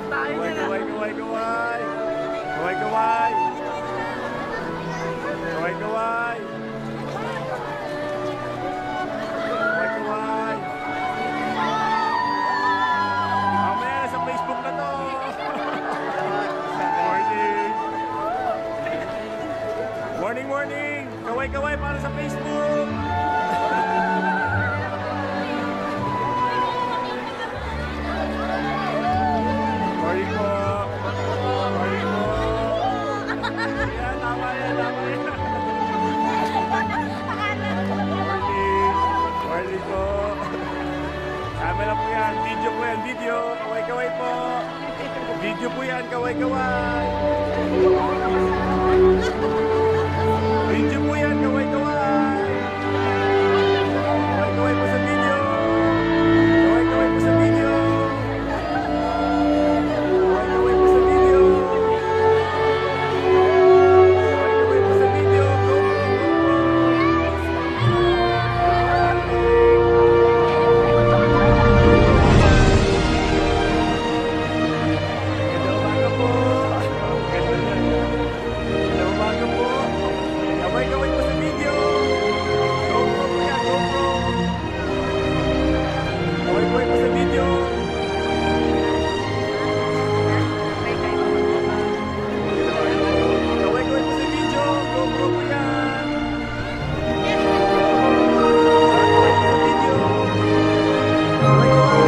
Kaway, kaway, kaway, kaway. Kaway, kaway. Kaway, kaway. Kaway, kaway. Mamaya sa Facebook na to. Morning. Morning, morning. Kaway, kaway para sa Facebook. Morning po. Morning po. Yan, tama yan, tama yan. Morning. Morning po. Camera po yan. Video po yan. Video. Kaway-kaway po. Video po yan. Kaway-kaway. Video po yan. Kaway-kaway. Kaway-kaway po sa video. Kaway-kaway po sa video. Kaway-kaway po sa video. Kaway-kaway po sa video. Ganda umaga po. Ganda yan. Ganda umaga po. Kaway-kaway po sa video. GoPro po yan. GoPro. Kaway-kaway po sa video. Kaway-kaway po sa video. GoPro po yan. Kaway-kaway po sa video. Kaway-kaway.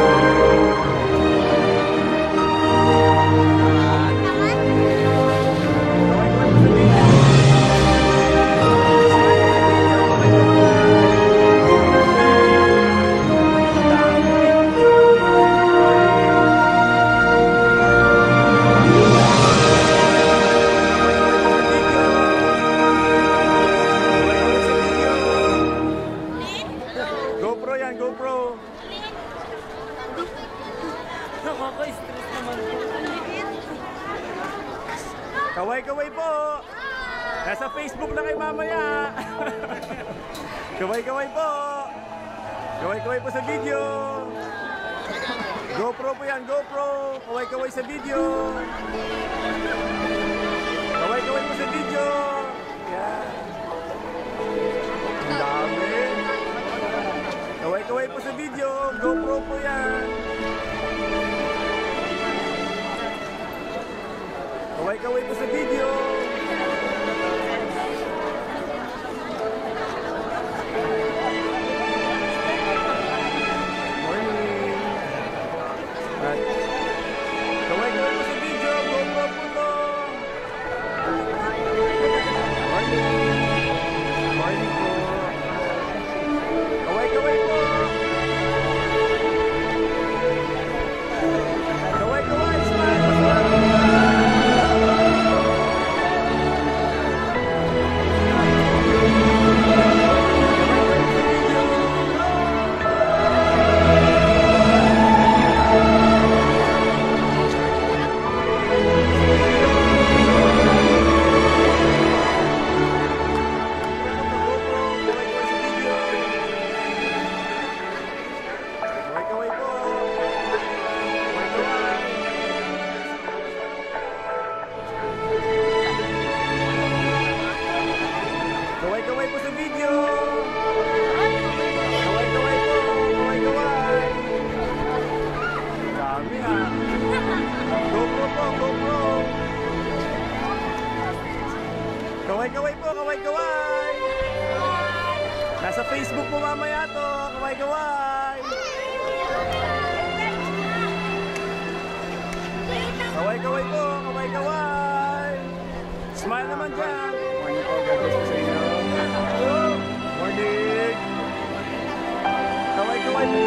Kaway-kaway po sa video. GoPro yan, GoPro. Nakaka-stress naman po. Kaway-kaway po. Nasa Facebook na kayo mamaya. Kaway-kaway po. Kaway-kaway po sa video. GoPro po yan, GoPro. Kaway-kaway sa video. Kaway-kaway po sa video. Yan. Ang dami. Kaway-kaway po sa video. GoPro po yan. Kaway-kaway po sa video. Morning. At kaway-kaway po sa video. GoPro po to. Morning. Morning po. Kaway-kaway po. Kaway-kaway. Smile. Kaway-kaway po. Kaway-kaway po sa video. Kaway-kaway po. Kaway-kaway. Dami ha. GoPro po, GoPro. Kaway-kaway po, kaway-kaway. Nasa Facebook po mamaya to. Kaway-kaway. Kaway-kaway po, kaway-kaway. Smile naman dyan. Morning po, God bless po sa inyo. Morning. Kaway-kaway po.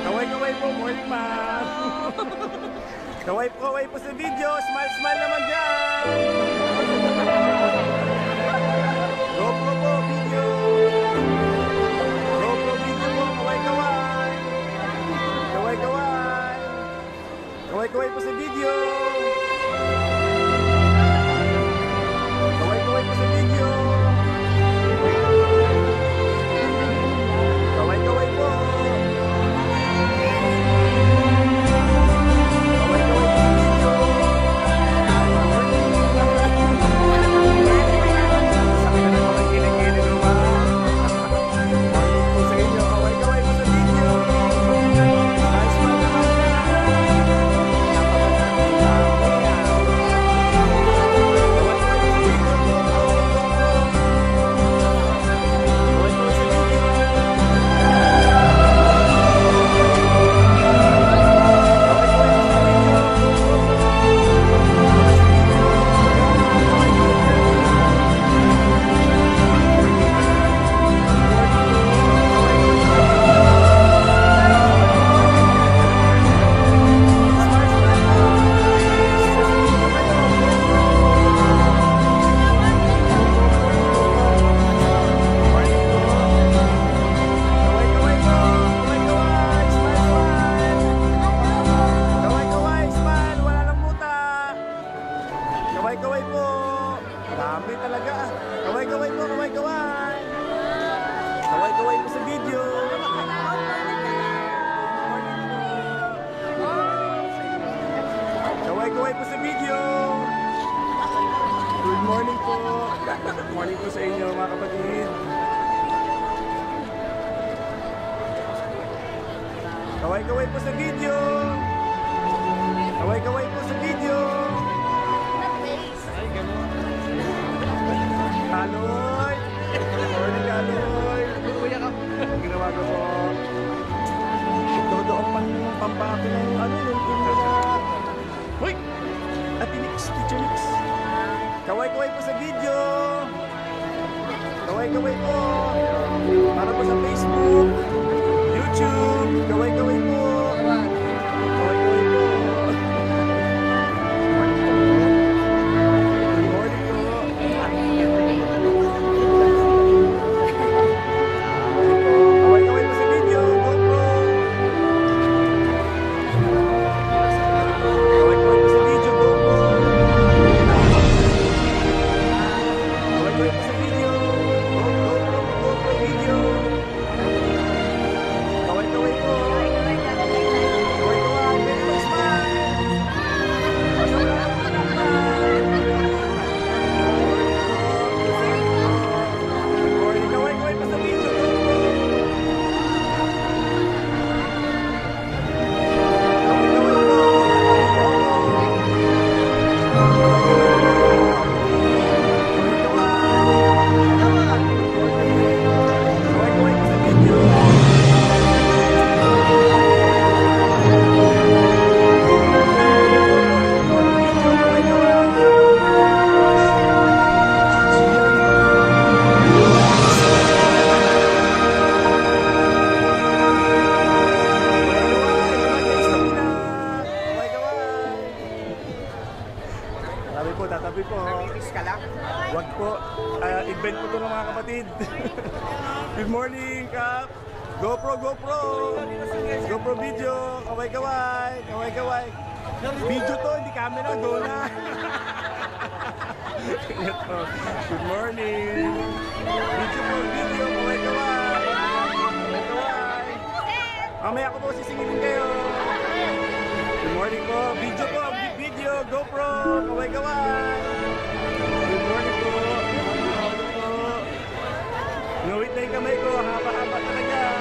Kaway-kaway po, morning ma'am. Kaway-kaway po sa video. Smile, smile naman dyan. GoPro po, video. GoPro video po, kaway-kaway. Kaway-kaway. Kaway-kaway po sa video. Kaway-kaway po sa video. Kaway-kaway po. Kaway-kaway po sa video. Good morning po. Good morning po sa inyo mga kapatid. Kaway-kaway po sa video. Kaway-kaway po sa video. Kaloy! Good morning, Kaloy! Ginawa ko po. Ito ang pampaki ng ano, yung tinda na... Hoy! Atinix, Teacher Nix. Kaway-kaway po sa video. Kaway-kaway po. Para po sa Facebook, YouTube. Kaway-kaway po. Kaway-kaway po. Good morning po. Kaway-kaway po sa video. GoPro. Kaway-kaway po sa video. GoPro. Kaway-kaway po sa video. GoPro video. Kaway-kaway po. Kaway-kaway. Very much smile. Good morning. Kaway-kaway po sa video. GoPro. Kaway-kaway po. Kaway-kaway po sa video. Tatabi po, tatabi po. Ka lang? Wag po. Event po ito ng mga kapatid. Good morning, Kap. GoPro, GoPro. GoPro video. Kaway-kaway. Kaway-kaway. Video to, hindi camera. Go na. Ito. Good morning. Video po, video. Kaway-kaway. Kaway-kaway. Mamaya ko po sisingilin kayo. Good morning po. Video po. Video. GoPro. Kaway-kaway. Good morning po. Good morning po. Ngawit na yung kamay ko. Haba-haba talaga.